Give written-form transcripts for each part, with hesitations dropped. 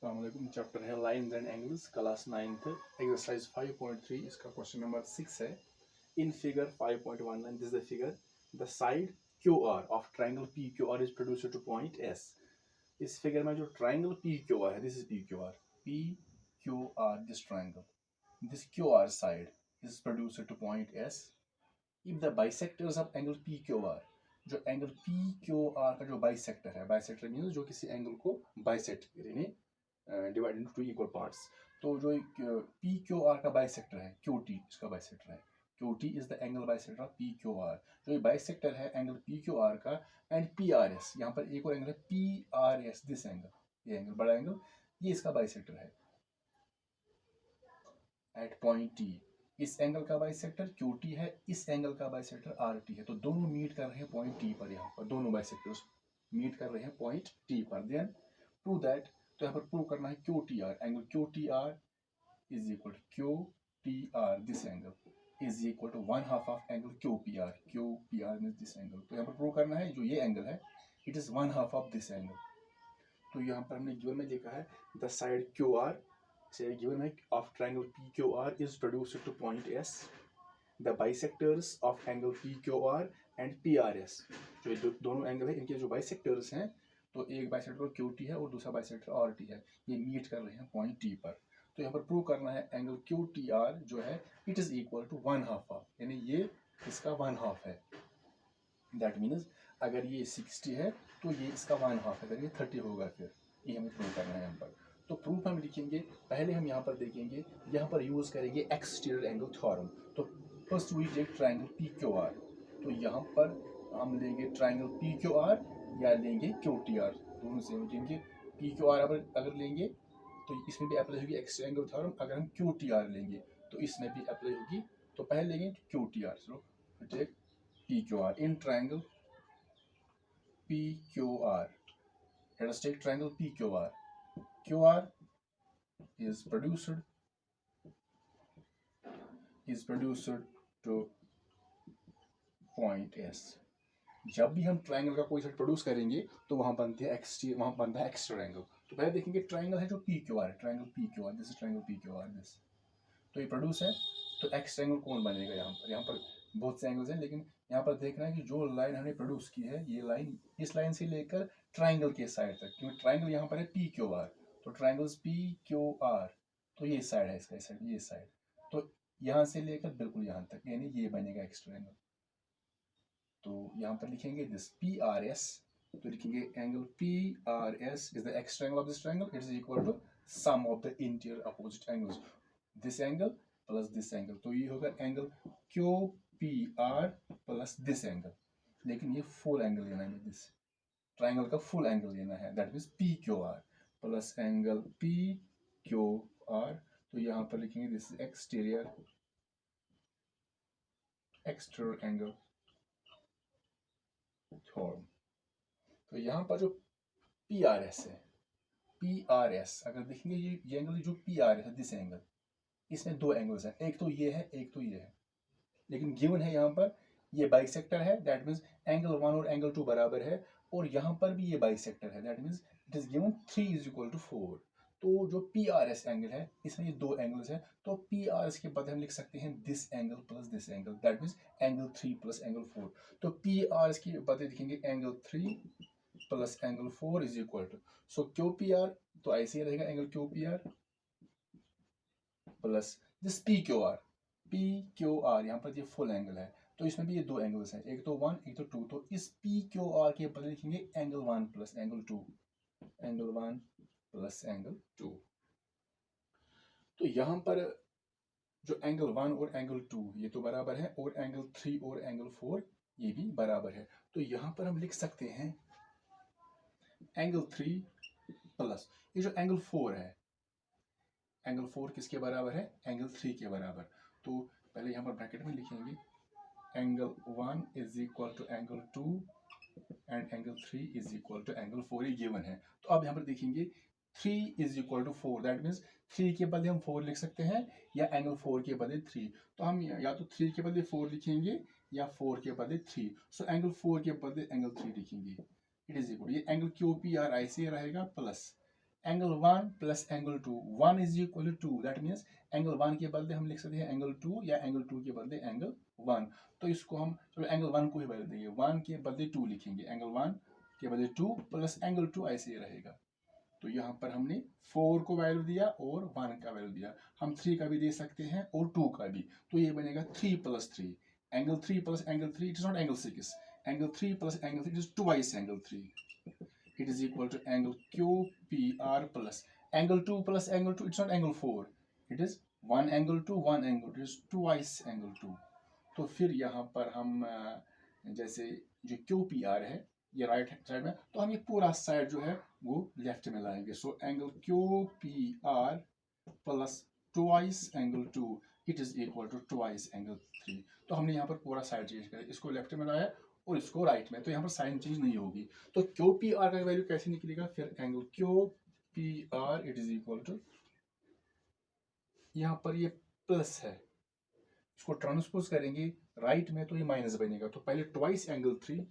अस्सलाम चैप्टर है lines and angles class 9th exercise 5.3 इसका क्वेश्चन नंबर 6 है। In figure 5.19 this the figure the side QR of triangle PQR is produced two point S। इस figure में जो triangle PQR है, this is PQR this triangle this QR side is produced two point S। If the bisectors of angle PQR, जो angle PQR का जो bisector है, bisector means जो किसी एंगल को बाइसेक्ट करे, divide into two equal parts. तो जो PQR का बाइसेक्टर है, QT इसका बाइसेक्टर है, QT is the angle bisector of PQR। जो ये बाइसेक्टर है एंगल PQR का एंड PRS, यहाँ पर एक और एंगल है PRS, दिस एंगल, ये एंगल बड़ा एंगल, ये इसका बाइसेक्टर है एट पॉइंट T। इस एंगल का बाइसेक्टर QT है, इस एंगल का बाइसेक्टर RT है। तो दोनों मीट कर रहे हैं पॉइंट T पर, यहाँ पर दोनों बाइसेक्टर्स मीट कर रहे हैं पॉइंट T पर। देन टू दैट, तो यहाँ पर प्रूव करना है QTR, angle QTR is equal to QTR this angle is equal to 1/2 of angle QPR means this angle. तो यहाँ पर प्रूव करना है जो ये एंगल है it is 1/2 of this angle. तो यहाँ पर हमने गिवन में लिखा है द साइड QR से गिवन है of triangle PQR is produced two point S। The bisectors of angle PQR and PRS, जो दोनों एंगल है इनके जो बाइसेक्टर्स हैं, तो एक बाइसेक्टर QT है और दूसरा बाइसेक्टर RT है, ये मीट कर रहे हैं पॉइंट T पर। तो यहाँ पर प्रूव करना है एंगल QTR जो है it is equal to 1/2 of, यानी ये इसका 1/2 है। दैट मीन्स अगर ये 60 है तो ये इसका 1/2 है, अगर ये 30 होगा फिर ये हमें प्रूव करना है यहाँ पर। तो प्रूफ हम लिखेंगे, पहले हम यहाँ पर देखेंगे, यहाँ पर यूज करेंगे एक्सटीरियर एंगल थ्योरम। तो first we take triangle PQR, तो यहाँ पर हम लेंगे ट्रायंगल PQR या लेंगे QTR, दोनों से लेंगे। PQR अगर लेंगे तो इसमें भी अप्लाई होगी एक्सटीरियर एंगल थ्योरम, अगर हम QTR लेंगे तो इसमें भी अप्लाई होगी। तो पहले लेंगे QTR, so take PQR in triangle PQR. Let us take triangle PQR. QR is produced to point S। जब भी हम ट्रायंगल का कोई सेट प्रोड्यूस करेंगे तो वहां बनते हैं वहां बनता है एक्स्ट्रा एंगल। तो पहले देखेंगे ट्रायंगल है जो PQR है, triangle PQR, this is triangle PQR this. तो ये प्रोड्यूस है, तो एक्स्ट्रा एंगल कौन बनेगा यहाँ पर बहुत से एंगल्स हैं, लेकिन यहाँ पर देखना है कि जो लाइन हमने प्रोड्यूस की है, ये लाइन इस लाइन से लेकर ट्रायंगल के साइड तक, क्योंकि ट्रायंगल यहाँ पर है PQR, तो ट्रायंगल्स PQR, तो ये साइड है इसका, साइड ये साइड, तो यहाँ से लेकर बिल्कुल यहाँ तक, यानी ये बनेगा एक्स्ट्रा एंगल। तो यहाँ पर लिखेंगे दिस PRS, तो लिखेंगे angle PRS is the extra angle of this triangle, it is equal to sum of the interior opposite angles, this angle plus this angle. तो ये होगा angle QPR plus this angle, लेकिन ये full angle लेना है, this triangle का full angle लेना है, that means PQR plus angle PQR। तो यहाँ पर लिखेंगे दिस एक्सटीरियर एंगल थ्योरम। तो यहाँ पर जो PRS है, PRS अगर देखेंगे ये एंगल जो PRS है, दिस एंगल, इसमें दो एंगल्स हैं, एक तो ये है एक तो ये है, लेकिन गिवन है यहाँ पर ये बाइसेक्टर है, दैट मीन्स एंगल 1 और एंगल 2 बराबर है, और यहाँ पर भी ये बाइसेक्टर है, that means it is given 3 is equal to 4। तो जो PRS एंगल है इसमें ये दो एंगल्स हैं, तो PRS के बदले हम लिख सकते हैं this angle plus this angle, that means angle 3 plus angle 4। तो PRS के बदले लिखेंगे angle 3 plus angle 4 is equal to, so QPR, तो ऐसे ही रहेगा angle QPR plus this PQR, यहाँ पर ये फुल एंगल है, तो इसमें भी ये दो एंगल्स हैं, एक तो 1 एक तो 2, तो इस PQR के बदले लिखेंगे angle 1 plus angle 2, angle 1 plus angle 2। तो यहाँ पर जो एंगल 1 और एंगल 2 ये तो बराबर है, और एंगल 3 और एंगल 4 ये भी बराबर है। तो यहाँ पर हम लिख सकते हैं एंगल 3 प्लस ये जो एंगल 4 है, एंगल 4 किसके बराबर है, एंगल 3 के बराबर। तो पहले यहाँ पर ब्रैकेट में लिखेंगे angle 1 is equal to angle 2 and angle 3 is equal to angle 4, ये गिवन है। तो अब यहाँ पर देखेंगे 3 is equal to 4, that means 3 के बदले हम 4 लिख सकते हैं, या एंगल 4 के बदले 3। तो हम या तो 3 के बदले 4 लिखेंगे या 4 के बदले 3। सो एंगल 4 के बदले एंगल 3 लिखेंगे, इट इज इक्वल, ये एंगल QPR ऐसे रहेगा plus angle 1 plus angle 2, 1 is equal to 2, that means angle 1 के बदले हम लिख सकते हैं एंगल 2 या एंगल 2 के बदले एंगल 1। तो इसको हम चलो एंगल 1 को ही वैल्यू देंगे, 1 के बदले 2 लिखेंगे, एंगल 1 के बदले 2 प्लस एंगल 2, ऐसे ही रहेगा। तो यहाँ पर हमने 4 को वैल्यू दिया और 1 का वैल्यू दिया, हम 3 का भी दे सकते हैं और 2 का भी। तो ये बनेगा 3 plus 3, angle 3 plus angle 3, it is naught angle 6, angle 3 plus angle 3 is twice angle 3, it is equal to angle QPR plus angle 2 plus angle 2, it's not angle 4, it is one angle 2 one angle 2, it is twice angle 2। तो फिर यहाँ पर हम जैसे जो QPR है ये right side में, तो हम ये पूरा साइड जो है वो लेफ्ट में लाएंगे। So angle QPR plus twice angle 2 it is equal to twice angle 3। तो हमने यहाँ पर पूरा साइड चेंज किया, इसको लेफ्ट में लाया और इसको राइट में, तो यहाँ पर साइन चेंज नहीं होगी। तो क्यू पी आर का वैल्यू कैसे निकलेगा, फिर angle Q P R it is equal to, यहाँ पर ये प्लस है, इसको ट्रांसपोज करेंगे राइट में तो ये माइनस बनेगा। तो पहले ट्वाइस एंगल 3,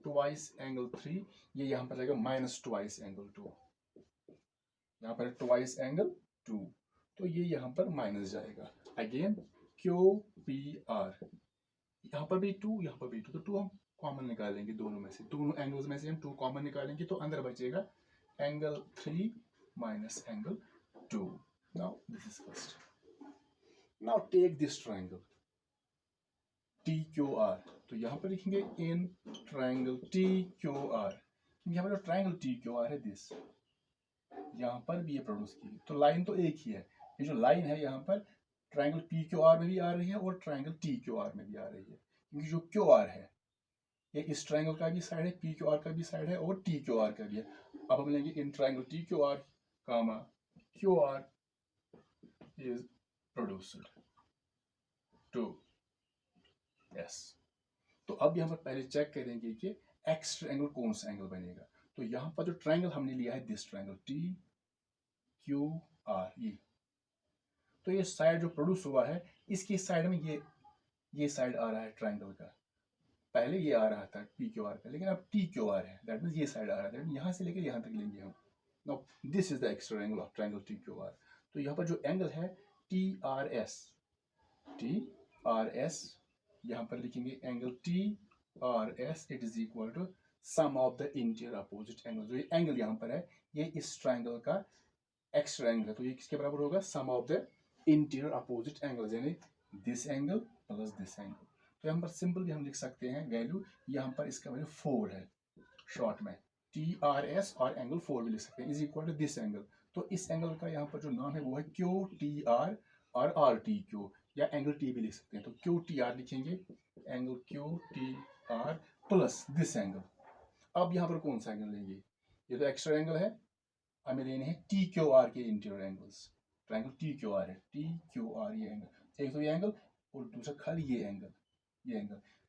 ट्वाइस एंगल 3, ये यहाँ पर रहेगा माइनस ट्वाइस एंगल 2, यहाँ पर ट्वाइस एंगल 2, तो ये यहाँ पर माइनस जाएगा। अगेन क्यू पी आर, यहाँ पर भी 2 यहाँ पर भी 2, तो 2 हम कॉमन निकालेंगे दोनों में से, दोनों एंगल्स में से हम 2 कॉमन निकालेंगे तो अंदर बचेगा angle 3 minus angle 2। Now this is first, now take this triangle T Q R, तो यहाँ पर लिखेंगे in triangle T Q R, यहाँ पर जो ट्रायंगल टी क्यू आर है दिस, यहाँ पर भी ये प्रोड्यूस की, तो लाइन तो एक ही है, ये जो लाइन है यहाँ पर ट्रायंगल पी क्यू आर में भी आ रही है और ट्रायंगल टी क्यू आर में भी आ रही है, क्योंकि जो क्यू आर है ये इस ट्रायंगल का भी साइड है, पी क्यू आर का भी साइड है और टी क्यू आर का भी है। अब हम लेंगे in triangle T Q R comma Q R is produced to S. तो अब यहाँ पर पहले चेक करेंगे कि एक्स ट्रायंगल कौन सा एंगल बनेगा। तो यहाँ पर जो ट्रायंगल हमने लिया है this triangle T Q R, तो ये साइड जो प्रोड्यूस हुआ है इसकी साइड में ये साइड आ रहा है ट्रायंगल का, पहले ये आ रहा था पी क्यू आर का, लेकिन अब टी क्यू आर है, दैट मीन्स ये साइड आ रहा है, यहाँ से लेकर यहाँ तक लेंगे हम। Now this is the extra angle of triangle T Q R. तो यहाँ पर जो एंगल है टी आर एस, यहाँ पर लिखेंगे angle T R S it is equal to sum of the interior opposite angle. जो ये एंगल यहाँ पर है ये इस ट्रायंगल का एक्स्ट्रा एंगल है, तो ये किसके बराबर होगा, sum of the interior opposite angle, यानी this angle plus this angle. तो यहाँ पर सिंपल भी हम लिख सकते हैं वैल्यू, यहाँ पर इसका वैल्यू 4 है शॉर्ट में, टी आर एस और एंगल 4 भी लिख सकते हैं, is equal to this angle. तो इस एंगल का यहाँ पर जो नाम है वो है क्यू टी आर और आर टी क्यू, या एंगल टी भी लिख सकते हैं। तो क्यू टी आर लिखेंगे, angle Q T R plus this angle. अब यहाँ पर कौन सा एंगल लेंगे, ये तो एक्स्ट्रा एंगल है, हमें लेने हैं टी क्यू आर के interior angles. Triangle T Q R है, टी क्यू आर ये एंगल, एक तो ये एंगल और दूसरा खाली ये एंगल,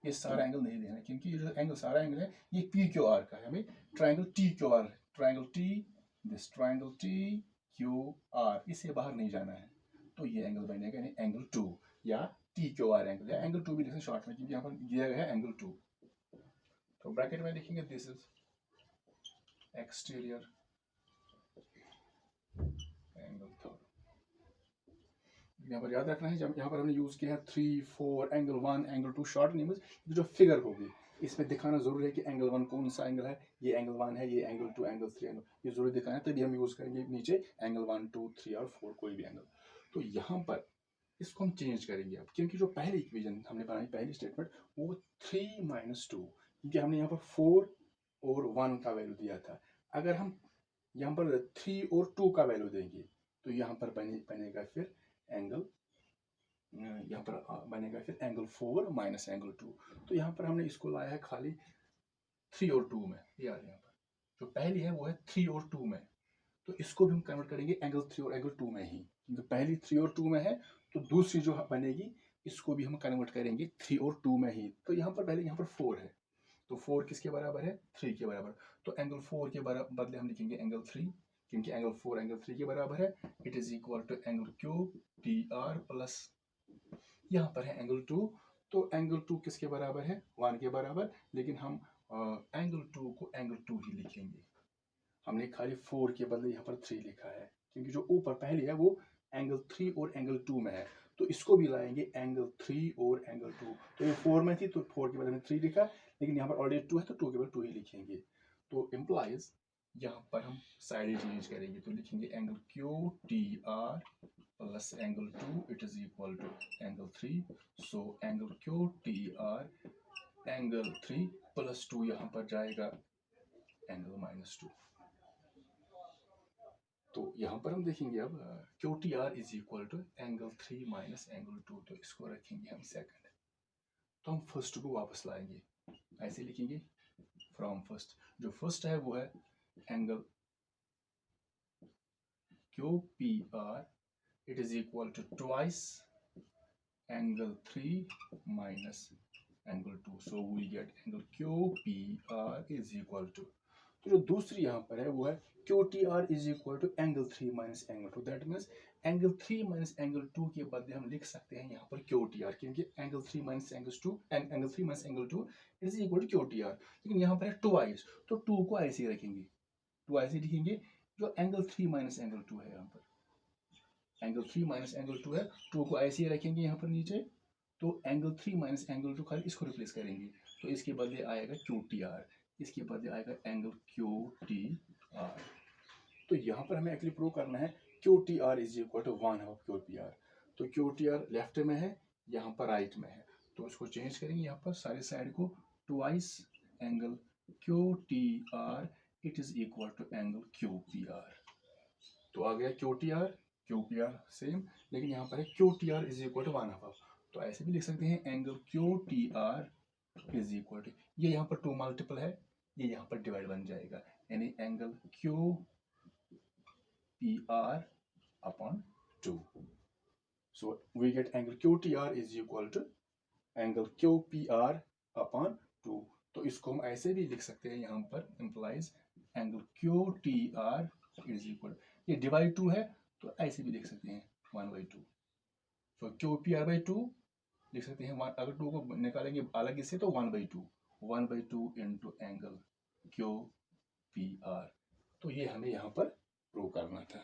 ये सारा एंगल नहीं लेना, क्योंकि ये जो एंगल सारा एंगल है ये पी क्यू आर का है, हमें triangle T Q are, triangle T this triangle T Q are, इससे बाहर नहीं जाना है, तो ये एंगल बनेगा यानी एंगल 2 या टी क्यू आर एंगल, या एंगल 2 भी लिखें शॉर्ट में, क्योंकि यहाँ पर दिया गया है एंगल 2। तो ब्रैकेट में लिखेंगे दिस इज एक्सटीरियर एंगल 3। यहाँ पर याद रखना है, जब यहाँ पर हमने यूज किया है 3 4 एंगल 1 एंगल 2 शॉर्ट नहीं, जो फिगर होगी इसमें दिखाना जरूरी है कि एंगल 1 कौन सा एंगल है, ये एंगल 1 है, ये एंगल 2 एंगल 3 एंगल, ये जरूरी दिखाना है, तभी हम यूज करेंगे नीचे एंगल 1 2 3 और 4 कोई भी एंगल। तो यहाँ पर इसको हम चेंज करेंगे अब, क्योंकि जो पहली इक्वेशन हमने बनाई पहली स्टेटमेंट वो 3 माइनस 2, क्योंकि हमने यहाँ पर 4 और 1 का वैल्यू दिया था, अगर हम यहाँ पर 3 और 2 का वैल्यू देंगे तो यहाँ पर बनेगा फिर एंगल, यहाँ पर बनेगा फिर एंगल 4 माइनस एंगल 2। तो यहाँ पर हमने इसको लाया है खाली 3 और 2 में, यार यहाँ पर जो पहली है वो है 3 और 2 में, तो इसको भी हम कन्वर्ट करेंगे एंगल 3 और एंगल 2 में ही, क्योंकि पहली 3 और 2 में है, तो दूसरी जो बनेगी इसको भी हम कन्वर्ट करेंगे 3 और 2 में ही। तो यहाँ पर पहले यहाँ पर 4 है, तो 4 किसके बराबर है, 3 के बराबर, तो एंगल 4 के बदले हम लिखेंगे एंगल 3, क्योंकि एंगल 4 एंगल 3 के बराबर है, it is equal to angle Q T R plus यहाँ पर है एंगल 2, तो एंगल 2 किसके बराबर है, 1 के बराबर, लेकिन हम एंगल 2 को एंगल 2 ही लिखेंगे, हमने खाली 4 के बदले यहाँ पर 3 लिखा है, क्योंकि जो ऊपर पहले है वो एंगल 3 और एंगल 2 में है, तो इसको भी लाएंगे एंगल 3 और एंगल 2। तो ये 4 में थी तो 4 के बदले में 3 लिखा, लेकिन यहाँ पर ऑलरेडी 2 है तो 2 के बदले 2 ही लिखेंगे। तो इम्प्लाइज यहाँ पर हम साइड चेंज करेंगे, तो लिखेंगे angle Q T R plus angle 2 it is equal to angle 3। So angle Q T R angle 3 plus 2 यहाँ पर जाएगा एंगल -2। तो यहाँ पर हम देखेंगे अब Q T R is equal to angle 3 minus angle 2, तो इसको रखेंगे हम सेकंड। तो हम फर्स्ट को वापस लाएंगे, ऐसे लिखेंगे फ्रॉम फर्स्ट। जो फर्स्ट है वो है angle Q P R it is equal to twice angle 3 minus angle 2। So we get angle Q P R is equal to, तो जो दूसरी यहाँ पर है वो है Q T R is equal to angle 3 minus angle 2। That means angle 3 minus angle 2 के बदले हम लिख सकते हैं यहाँ पर क्यू टी आर, क्योंकि angle 3 minus angle 2 angle 3 minus angle 2 it is equal to Q T R. लेकिन यहाँ पर है ट्वाइस, तो 2 को ऐसे ही रखेंगे, 2 ऐसे लिखेंगे। जो एंगल 3 माइनस एंगल 2 है, यहाँ पर एंगल 3 माइनस एंगल 2 है, 2 को ऐसे ही रखेंगे यहाँ पर नीचे। तो एंगल 3 माइनस एंगल 2 खाली इसको रिप्लेस करेंगे, तो इसके बदले आएगा क्यू टी आर, इसके बदले आएगा एंगल क्यू टी आर। तो यहाँ पर हमें एक्चुअली प्रूव करना है Q T R is equal to 1/2 Q P R. तो क्यू टी आर लेफ्ट में है, यहाँ पर राइट में है, तो इसको चेंज करेंगे यहाँ पर सारी साइड को। Twice angle Q T R it is equal to angle Q P R. तो आ गया Q T R Q P R same, लेकिन यहाँ पर है Q T R is equal to 1/2। तो ऐसे भी लिख सकते हैं angle Q T R is equal to, ये यहाँ पर 2 मल्टीपल है, ये यहाँ पर डिवाइड बन जाएगा, यानी angle Q P R upon 2। So we get angle Q T R is equal to angle Q P R upon 2। तो इसको हम ऐसे भी लिख सकते हैं, यहाँ पर implies angle Q T R is equal, ये डिवाइड 2 है तो ऐसे भी लिख सकते हैं 1/2। सो क्यू पी आर बाई 2 लिख सकते हैं, अगर 2 को निकालेंगे अलग इससे तो 1/2 into angle Q P R. तो ये हमें यहाँ पर प्रूव करना था।